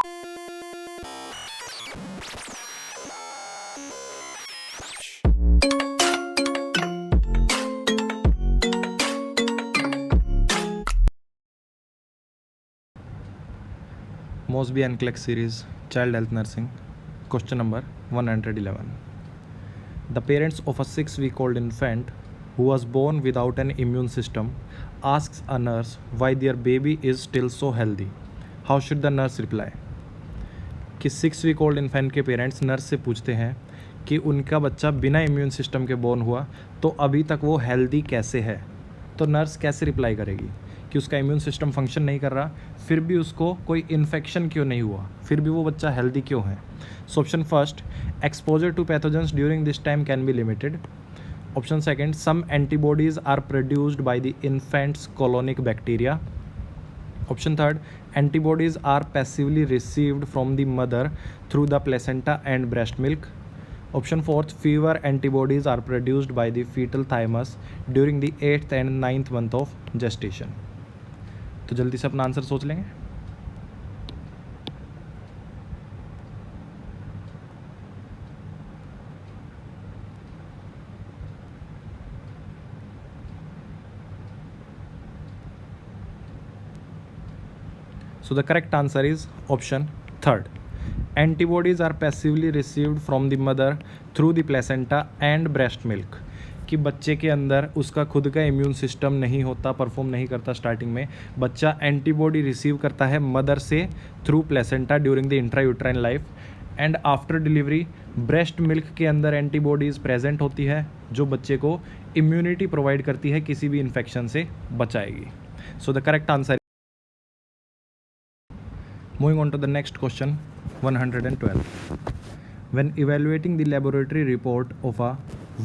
Mosby and Clark series, Child Health Nursing. Question number 111. The parents of a 6-week-old infant who was born without an immune system asks a nurse why their baby is still so healthy. How should the nurse reply? कि 6-week-old infant के parents nurse से पूछते हैं कि उनका बच्चा बिना immune system के बोर्न हुआ तो अभी तक वो हेल्दी कैसे है. तो नर्स कैसे रिप्लाई करेगी कि उसका इम्यून सिस्टम फंक्शन नहीं कर रहा, फिर भी उसको कोई इन्फेक्शन क्यों नहीं हुआ, फिर भी वो बच्चा हेल्दी क्यों है. So option first, exposure to pathogens during this time can be limited. Option second, some antibodies are produced by the infants colonic bacteria. Option third, antibodies are passively received from the mother through the placenta and breast milk. Option fourth, fewer antibodies are produced by the fetal thymus during the 8th and 9th month of gestation. तो जल्दी से अपना answer सोच लेंगे. So the correct answer is option third. Antibodies are passively received from the mother through the placenta and breast milk. कि बच्चे के अंदर उसका खुद का इम्यून सिस्टम नहीं होता, परफॉर्म नहीं करता स्टार्टिंग में. बच्चा एंटीबॉडी रिसीव करता है मदर से through placenta during the intrauterine life, and after delivery breast milk के अंदर एंटीबॉडीज़ प्रेजेंट होती है जो बच्चे को इम्यूनिटी प्रोवाइड करती है, किसी भी इन्फेक्शन से बचाएगी. So the correct answer. Moving on to the next question, 112. When evaluating the laboratory report of a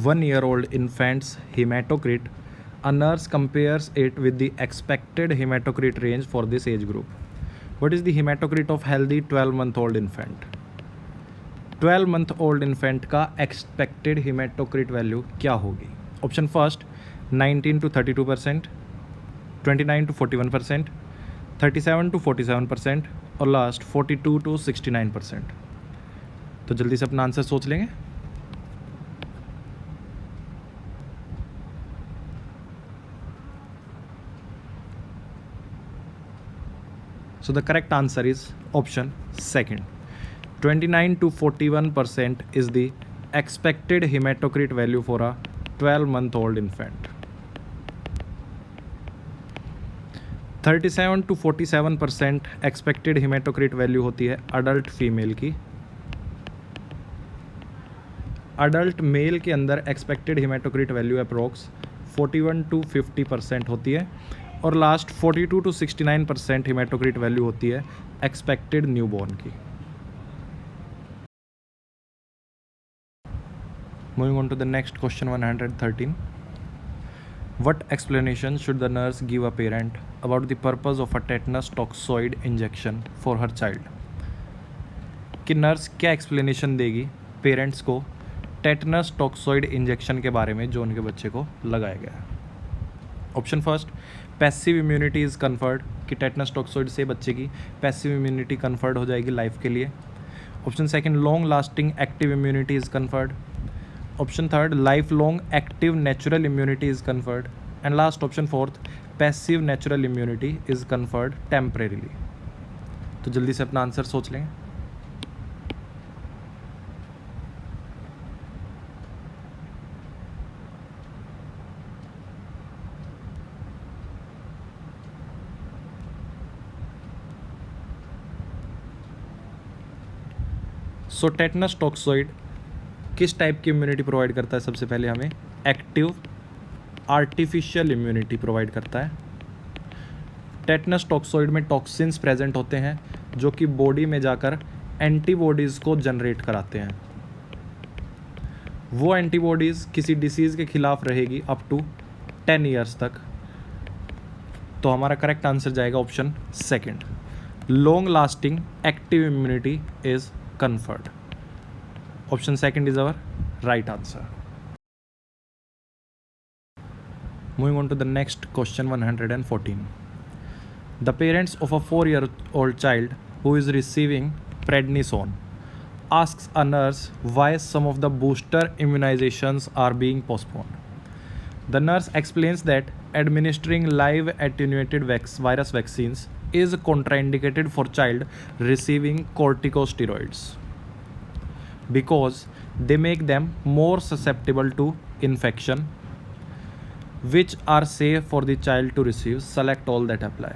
1-year-old infant's hematocrit, a nurse compares it with the expected hematocrit range for this age group. What is the hematocrit of healthy 12-month-old infant? 12-month-old infant का expected hematocrit value क्या होगी? Option first, 19 to 32%, 29 to 41%, 37 to 47%, और last 42 to 69%. तो जल्दी से अपना answer सोच लेंगे. सो the correct answer is option second. 29 to 41% is the expected haematocrit value for a 12-month-old infant. 37 to 47% expected haematocrit value होती है अडल्ट फीमेल की. अडल्ट मेल के अंदर expected haematocrit value approx 41 to 50% होती है, और लास्ट 42 to 69% हेमाटोक्रिट वैल्यू होती है एक्सपेक्टेड न्यूबॉर्न की. Moving on to the next question 113. What explanation should the nurse give a parent about the purpose of a tetanus toxoid injection for her child? कि nurse क्या explanation देगी parents को tetanus toxoid injection के बारे में जो उनके बच्चे को लगाया गया. Option first, passive immunity is conferred, कि टेटनस टॉक्सॉइड से बच्चे की पैसिव इम्यूनिटी कन्फर्ड हो जाएगी लाइफ के लिए. Option second, long lasting active immunity is conferred. Option third, lifelong active natural immunity is conferred. And last option fourth, passive natural immunity is conferred temporarily. तो जल्दी से अपना आंसर सोच लेंगे. सो टेटनस टॉक्सॉइड किस टाइप की इम्यूनिटी प्रोवाइड करता है? सबसे पहले हमें एक्टिव आर्टिफिशियल इम्यूनिटी प्रोवाइड करता है. टेटनस टॉक्सॉइड में टॉक्सिन्स प्रेजेंट होते हैं जो कि बॉडी में जाकर एंटीबॉडीज़ को जनरेट कराते हैं. वो एंटीबॉडीज़ किसी डिसीज़ के खिलाफ रहेगी अप टू 10 ईयर्स तक. तो हमारा करेक्ट आंसर जाएगा option second, long lasting active immunity is conferred. Option second is our right answer. Moving on to the next question 114. The parents of a 4-year-old child who is receiving prednisone asks a nurse why some of the booster immunizations are being postponed. The nurse explains that administering live attenuated virus vaccines is contraindicated for child receiving corticosteroids because they make them more susceptible to infection, which are safe for the child to receive. Select all that apply.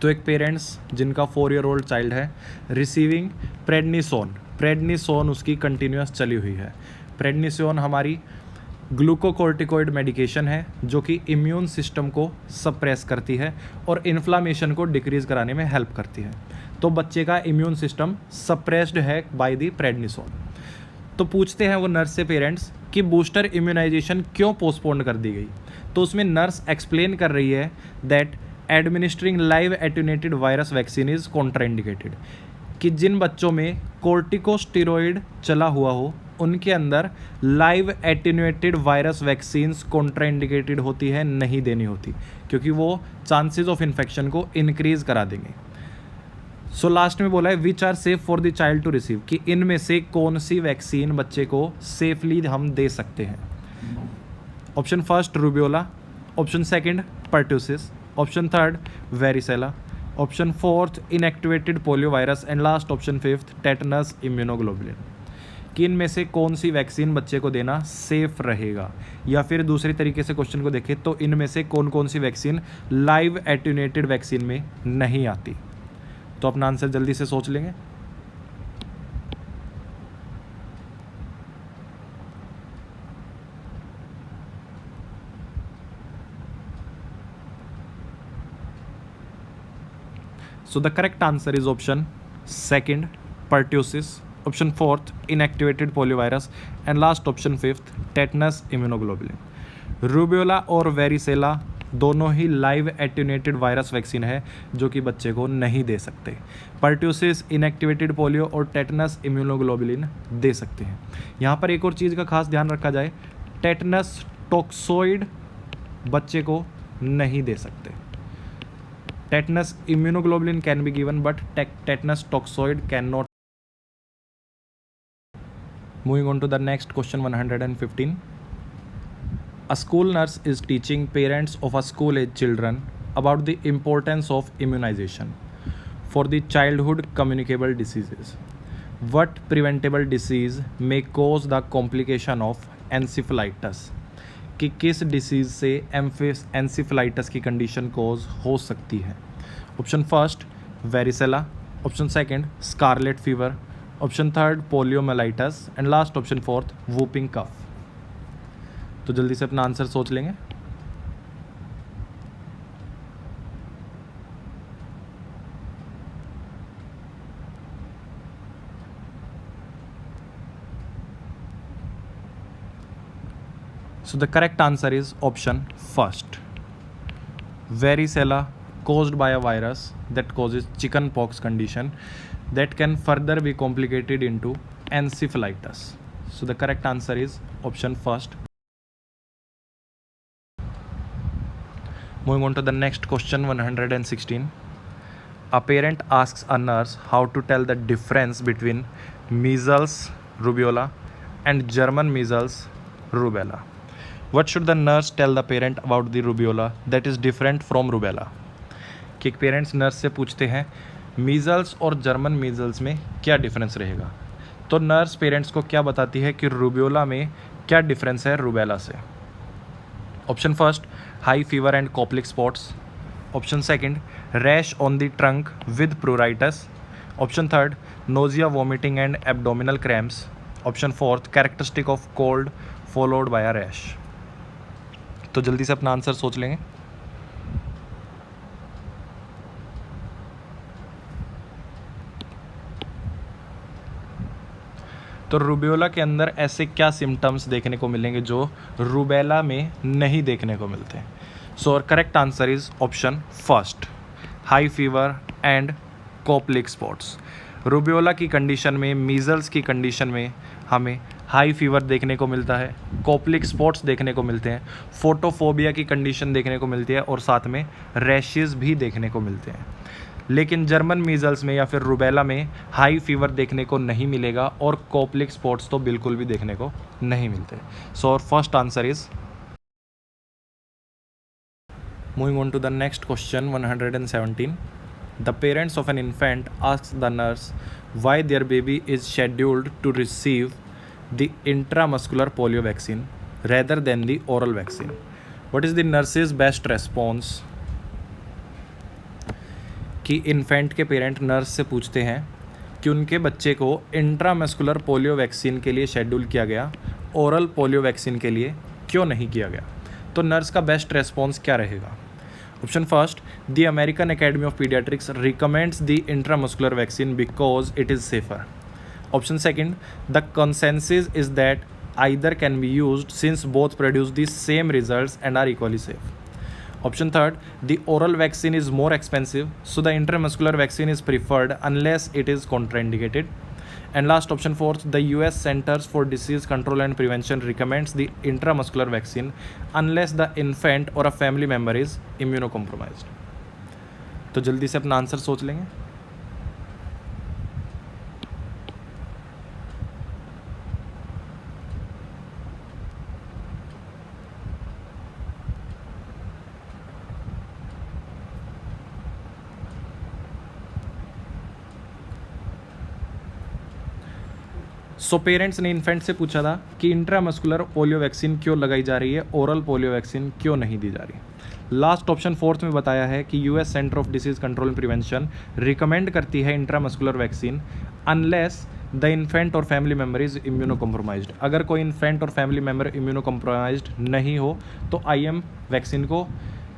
तो एक parents जिनका 4-year-old child है receiving prednisone उसकी continuous चली हुई है। Prednisone हमारी glucocorticoid medication है जो कि इम्यून सिस्टम को सप्रेस करती है और इन्फ्लामेशन को डिक्रीज़ कराने में हेल्प करती है। तो बच्चे का इम्यून सिस्टम सप्रेस्ड है बाय दी प्रेडनिसोन। तो पूछते हैं वो नर्स से पेरेंट्स कि बूस्टर इम्यूनाइजेशन क्यों पोस्टपोन कर दी गई। तो उसमें नर्स एक्सप्लेन कर रही है that administering live attenuated virus vaccine is contraindicated, कि जिन बच्चों में कोर्टिकोस्टेरॉइड चला हुआ हो उनके अंदर live attenuated virus vaccines contraindicated होती है, नहीं देनी होती, क्योंकि वो चांसेस ऑफ इन्फेक्शन को इंक्रीज करा देंगे। सो लास्ट में बोला है which are safe for the child to receive, कि इनमें से कौन सी वैक्सीन बच्चे को सेफली हम दे सकते हैं। Option first rubeola, option second pertussis, option third varicella, option fourth inactivated polio virus and last option fifth tetanus immunoglobulin. कि इनमें से कौन सी वैक्सीन बच्चे को देना सेफ रहेगा, या फिर दूसरी तरीके से क्वेश्चन को देखें तो इनमें से कौन कौन सी वैक्सीन लाइव एटेन्यूएटेड वैक्सीन में नहीं आती। तो अपना आंसर जल्दी से सोच लेंगे। So the correct answer is option second pertussis, option fourth inactivated poliovirus and last option fifth tetanus immunoglobulin. Rubeola और वेरिसेला दोनों ही लाइव एटेन्यूएटेड वायरस वैक्सीन है जो कि बच्चे को नहीं दे सकते। पर्ट्यूसिस, इनएक्टिवेटेड पोलियो और टेटनस इम्यूनोग्लोबुलिन दे सकते हैं। यहाँ पर एक और चीज़ का खास ध्यान रखा जाए, टेटनस टॉक्सोइड बच्चे को नहीं दे सकते। Tetanus immunoglobulin can be given but tetanus toxoid cannot. Moving on to the next question 115. A school nurse is teaching parents of a school age children about the importance of immunization for the childhood communicable diseases. What preventable disease may cause the complication of encephalitis? कि किस disease से एंसीफलाइटिस की condition कोज हो सकती है। Option first varicella, option second scarlet fever, option third poliomyelitis and last option fourth whooping cough. तो जल्दी से अपना आंसर सोच लेंगे। So the correct answer is option first. Varicella caused by a virus that causes chickenpox condition that can further be complicated into encephalitis. So the correct answer is option first. Moving on to the next question 116. A parent asks a nurse how to tell the difference between measles, rubella and German measles, rubella. What should the nurse tell the parent about the rubella that is different from rubella? कि parents nurse से पूछते हैं measles और German measles में क्या difference रहेगा। तो nurse parents को क्या बताती है कि रूबियोला में क्या डिफरेंस है रूबेला से। Option first high fever and Koplik spots, option second rash on the trunk with pruritus, option third nausea vomiting and abdominal cramps, option fourth characteristic of cold followed by a rash. तो जल्दी से अपना answer सोच लेंगे। तो rubeola के अंदर ऐसे क्या सिम्टम्स देखने को मिलेंगे जो रूबेला में नहीं देखने को मिलते हैं। So correct answer is option first high fever and Koplik spots. Rubeola की कंडीशन में, मीज़ल्स की कंडीशन में हमें हाई फीवर देखने को मिलता है, कॉप्लिक स्पॉट्स देखने को मिलते हैं, फोटोफोबिया की कंडीशन देखने को मिलती है और साथ में रैशेस भी देखने को मिलते हैं। लेकिन जर्मन मीजल्स में या फिर रुबेला में हाई फीवर देखने को नहीं मिलेगा और कोप्लिक स्पॉट्स तो बिल्कुल भी देखने को नहीं मिलते। सो और first answer is. Moving on to the next question 117। The parents of an infant asks the nurse why their baby is scheduled to receive the intramuscular polio vaccine rather than the oral vaccine. What is the nurse's best response? कि infant के parent nurse से पूछते हैं कि उनके बच्चे को intramuscular polio vaccine के लिए शेड्यूल किया गया, ओरल पोलियो वैक्सीन के लिए क्यों नहीं किया गया। तो नर्स का बेस्ट रेस्पॉन्स क्या रहेगा? Option first, the American Academy of Pediatrics recommends the intramuscular vaccine because it is safer. Option second, the consensus is that either can be used since both produce the same results and are equally safe. Option third, the oral vaccine is more expensive, so the intramuscular vaccine is preferred unless it is contraindicated. And last option fourth, the US Centers for Disease Control and Prevention recommends the intramuscular vaccine unless the infant or a family member is immunocompromised. तो जल्दी से अपना answer सोच लेंगे। So parents ने infant से पूछा था कि इंट्रामस्कुलर पोलियो वैक्सीन क्यों लगाई जा रही है, ओरल पोलियो वैक्सीन क्यों नहीं दी जा रही। लास्ट ऑप्शन फोर्थ में बताया है कि US centre of disease control and prevention recommend करती है intramuscular vaccine unless the infant or family member is immunocompromised. अगर कोई infant or family member immuno compromised नहीं हो तो आईएम वैक्सीन को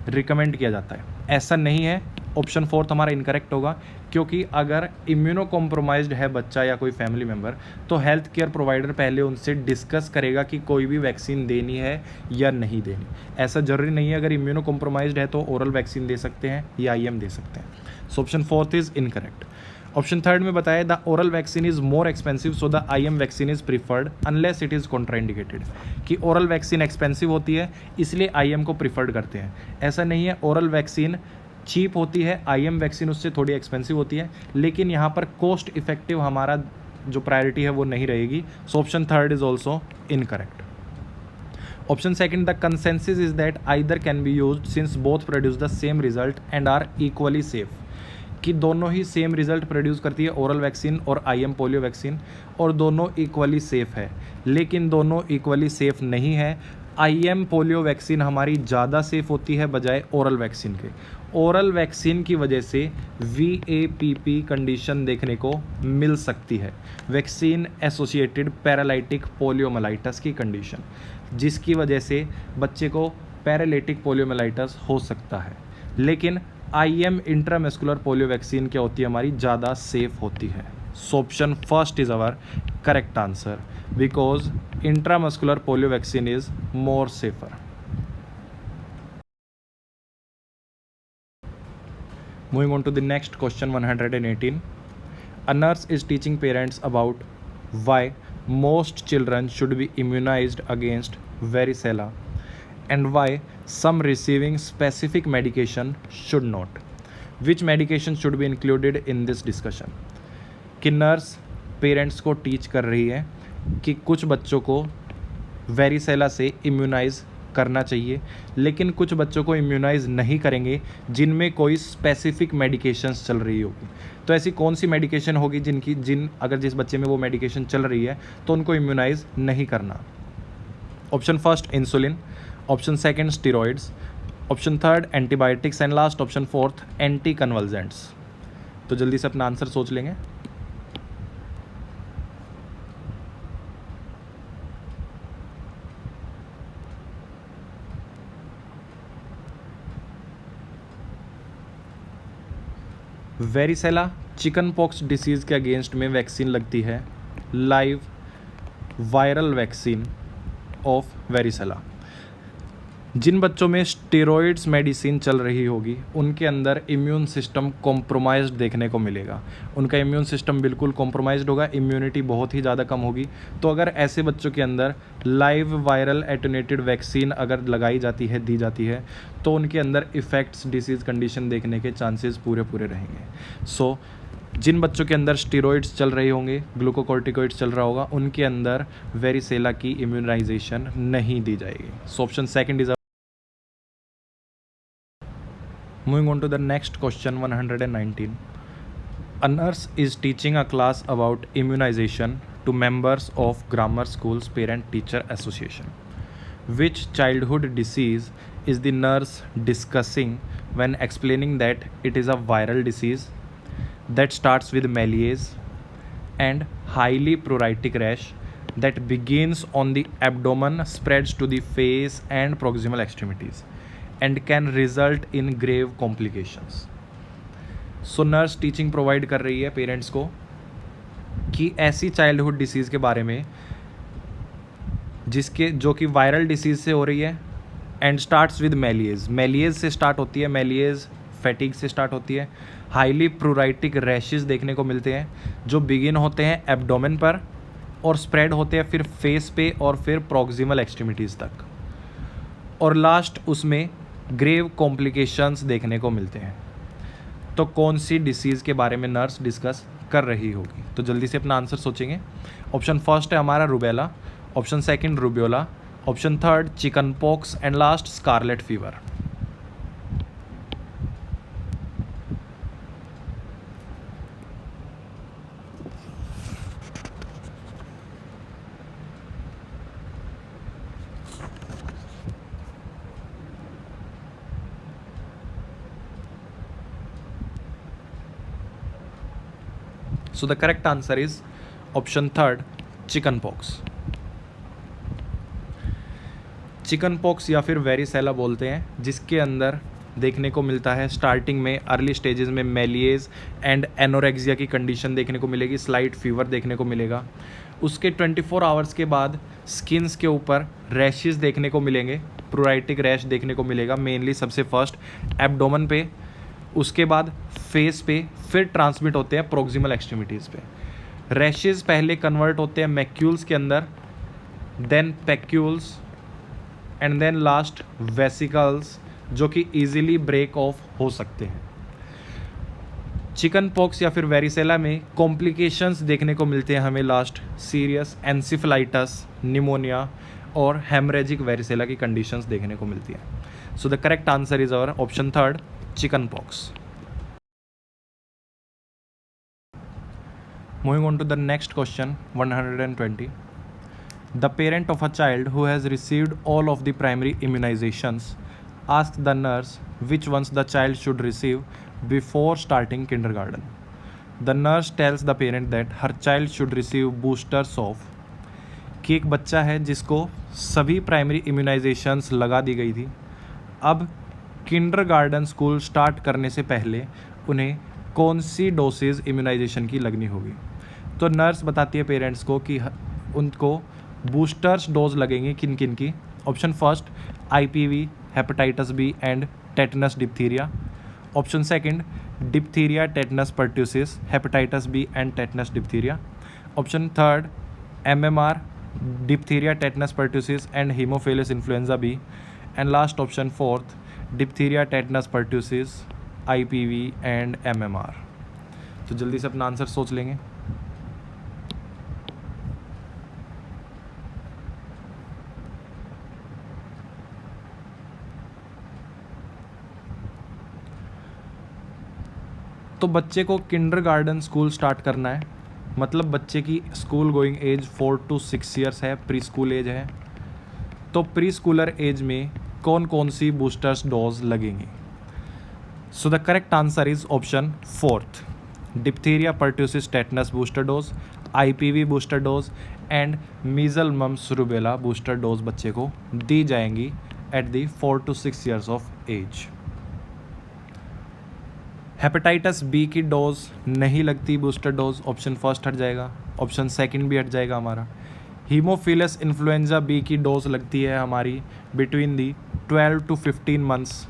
रिकमेंड किया जाता है। ऐसा नहीं है, ऑप्शन फोर्थ हमारा इनकरेक्ट होगा, क्योंकि अगर इम्यूनो कॉम्प्रोमाइज्ड है बच्चा या कोई फैमिली मेम्बर तो हेल्थ केयर प्रोवाइडर पहले उनसे डिस्कस करेगा कि कोई भी वैक्सीन देनी है या नहीं देनी। ऐसा जरूरी नहीं है, अगर इम्यूनो कॉम्प्रोमाइज्ड है तो ओरल वैक्सीन दे सकते हैं या आईएम दे सकते हैं। So option fourth is incorrect. Option third में बताया the oral vaccine is more expensive so the IM vaccine is preferred unless it is contraindicated, कि ओरल वैक्सीन एक्सपेंसिव होती है इसलिए आईएम को प्रीफर्ड करते हैं। ऐसा नहीं है, ओरल वैक्सीन चीप होती है, आईएम वैक्सीन उससे थोड़ी एक्सपेंसिव होती है, लेकिन यहाँ पर कॉस्ट इफेक्टिव हमारा जो प्रायोरिटी है वो नहीं रहेगी। So option third is also incorrect. Option second, the consensus is that either can be used since both produce the same result and are equally safe, कि दोनों ही सेम रिजल्ट प्रोड्यूस करती है, ओरल वैक्सीन और IM polio vaccine, और दोनों equally safe है। लेकिन दोनों इक्वली सेफ नहीं है, आईएम पोलियो वैक्सीन हमारी ज़्यादा सेफ होती है बजाय ओरल वैक्सीन के। ओरल वैक्सीन की वजह से VAPP कंडीशन देखने को मिल सकती है, वैक्सीन एसोसिएटेड पैरालाइटिक पोलियोमाइलाइटिस की कंडीशन, जिसकी वजह से बच्चे को पैरालिटिक पोलियोमाइलाइटिस हो सकता है। लेकिन आईएम इंट्रामस्कुलर पोलियो वैक्सीन क्या होती है, हमारी ज़्यादा सेफ होती है। So option first is our correct answer because intramuscular polio vaccine is more safer. Moving on to the next question 118. A nurse is teaching parents about why most children should be immunized against varicella and why some receiving specific medication should not. Which medication should be included in this discussion? कि nurse parents को teach कर रही है कि कुछ बच्चों को varicella से इम्यूनाइज करना चाहिए, लेकिन कुछ बच्चों को इम्यूनाइज नहीं करेंगे जिनमें कोई स्पेसिफिक मेडिकेशंस चल रही होगी। तो ऐसी कौन सी मेडिकेशन होगी अगर जिस बच्चे में वो मेडिकेशन चल रही है तो उनको इम्यूनाइज नहीं करना। Option first insulin, option second steroids, option third antibiotics and last option fourth anticonvulsants. तो जल्दी से अपना आंसर सोच लेंगे। वेरिसेला चिकन पॉक्स डिसीज़ के अगेंस्ट में वैक्सीन लगती है, live viral vaccine of varicella, जिन बच्चों में स्टेरॉइड्स मेडिसिन चल रही होगी उनके अंदर इम्यून सिस्टम कॉम्प्रोमाइज्ड देखने को मिलेगा। उनका इम्यून सिस्टम बिल्कुल कॉम्प्रोमाइज्ड होगा, इम्यूनिटी बहुत ही ज़्यादा कम होगी। तो अगर ऐसे बच्चों के अंदर लाइव वायरल एटेन्यूएटेड वैक्सीन अगर लगाई जाती है, दी जाती है, तो उनके अंदर इफ़ेक्ट्स, डिसीज़ कंडीशन देखने के चांसेस पूरे रहेंगे। सो जिन बच्चों के अंदर स्टेरॉइड्स चल रहे होंगे, ग्लूकोकॉर्टिकॉइड्स चल रहा होगा, उनके अंदर वेरिसेला की इम्यूनाइजेशन नहीं दी जाएगी। So option second is. Moving on to the next question 119. A nurse is teaching a class about immunization to members of grammar school's parent teacher association. Which childhood disease is the nurse discussing when explaining that it is a viral disease that starts with malaise and highly pruritic rash that begins on the abdomen, spreads to the face and proximal extremities, and can result in grave complications. So nurse teaching provide कर रही है parents को कि ऐसी childhood disease के बारे में जो कि वायरल डिसीज़ से हो रही है एंड स्टार्ट्स विद मेलिएज से स्टार्ट होती है, मेलिएज फैटिग से स्टार्ट होती है। हाईली प्रूराइटिक रैशेस देखने को मिलते हैं जो बिगिन होते हैं एब्डोमेन पर और स्प्रेड होते हैं फिर फेस पे और फिर प्रॉक्सिमल एक्सट्रीमिटीज़ तक, और लास्ट उसमें ग्रेव कॉम्प्लिकेशंस देखने को मिलते हैं। तो कौन सी डिसीज़ के बारे में नर्स डिस्कस कर रही होगी? तो जल्दी से अपना आंसर सोचेंगे। ऑप्शन फर्स्ट है हमारा rubella, option second rubeola, option third chicken pox and last scarlet fever. So the correct answer is option third, chicken pox. Chicken pox या फिर वेरिसेला बोलते हैं, जिसके अंदर देखने को मिलता है स्टार्टिंग में अर्ली स्टेजेस में मेलिएज एंड एनोरेक्सिया की कंडीशन देखने को मिलेगी, स्लाइट फीवर देखने को मिलेगा। उसके 24 आवर्स के बाद स्किन्स के ऊपर रैशेस देखने को मिलेंगे, प्रूराइटिक रैश देखने को मिलेगा, मेनली सबसे फर्स्ट एब्डोमेन पे, उसके बाद फेस पे, फिर ट्रांसमिट होते हैं प्रॉक्सिमल एक्सट्रीमिटीज़ पे। रैशेस पहले कन्वर्ट होते हैं मैक्यूल्स के अंदर, then papules and then last vesicles, जो कि इजीली ब्रेक ऑफ हो सकते हैं। चिकन पॉक्स या फिर वेरिसेला में कॉम्प्लिकेशंस देखने को मिलते हैं हमें लास्ट सीरियस एंसिफलाइटिस, निमोनिया और हेमरेजिक वेरिसेला की कंडीशंस देखने को मिलती है। So the correct answer is our option third, chicken pox. Moving on to the next question 120. The parent of a child who has received all of the primary immunizations asks the nurse which ones the child should receive before starting kindergarten. The nurse tells the parent that her child should receive boosters of, कि एक बच्चा है जिसको सभी primary इम्यूनाइजेशंस लगा दी गई थी, अब किंडरगार्टन स्कूल स्टार्ट करने से पहले उन्हें कौन सी डोसेज इम्यूनाइजेशन की लगनी होगी। तो नर्स बताती है पेरेंट्स को कि उनको बूस्टर्स डोज लगेंगे किन किन की। Option first IPV, hepatitis B and tetanus diphtheria. Option second diphtheria, tetanus pertussis, hepatitis B and tetanus diphtheria. Option third MMR, diphtheria, tetanus pertussis and haemophilus influenzae B. And last option fourth diphtheria, tetanus pertussis, IPV and MMR। तो जल्दी से अपना answer सोच लेंगे। तो बच्चे को kindergarten school start करना है, मतलब बच्चे की school going age 4 to 6 years है, प्री स्कूल एज है। तो प्री स्कूलर एज में कौन कौन सी बूस्टर्स डोज लगेंगी? So the correct answer is option fourth, diphtheria, pertussis, tetanus booster dose, IPV booster dose and measles, mumps, rubella booster dose बच्चे को दी जाएंगी at the 4 to 6 years of age. Hepatitis B की dose नहीं लगती booster dose, option first हट जाएगा, option second भी हट जाएगा हमारा। हीमोफिलस इन्फ्लुएंजा बी की डोज लगती है हमारी बिटवीन दी 12 to 15 मंथ्स।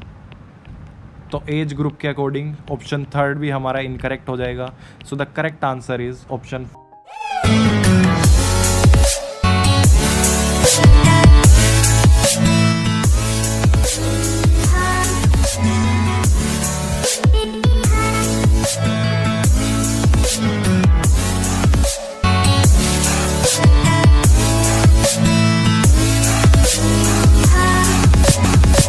तो एज ग्रुप के अकॉर्डिंग ऑप्शन थर्ड भी हमारा इनकरेक्ट हो जाएगा। सो the correct answer is option